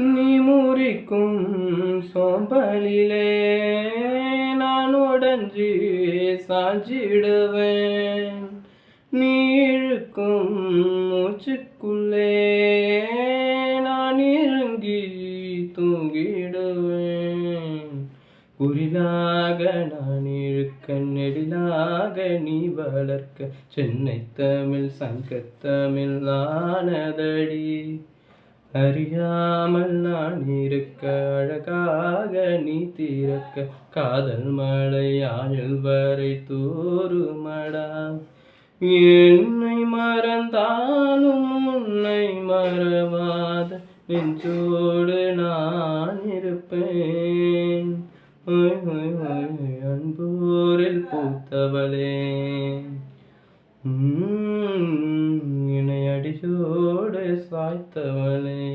நீ முறிக்கும் சோம்பலிலே நான் உடஞ்சி சாஞ்சிடுவேன். நீ இழுக்கும் மூச்சுக்குள்ளே நான் இறங்கி தூங்கிடுவேன். குரிலாக நான் இழுக்க நெடிலாக நீ வளர்க்க சென்னை தமிழ் சங்கத்தமிழ் ஆனதடி. அறியாமல் நான் இருக்க அழகாக நீ திறக்க காதல் மழை ஆயுள் வரை தூருமடா. என்னை மறந்தாலும் உன்னை மறவாத நெஞ்சோடு நான் இருப்பேன். அன்பூரில் பூத்தவளே இணை அடியோடு சாய்த்தவளே.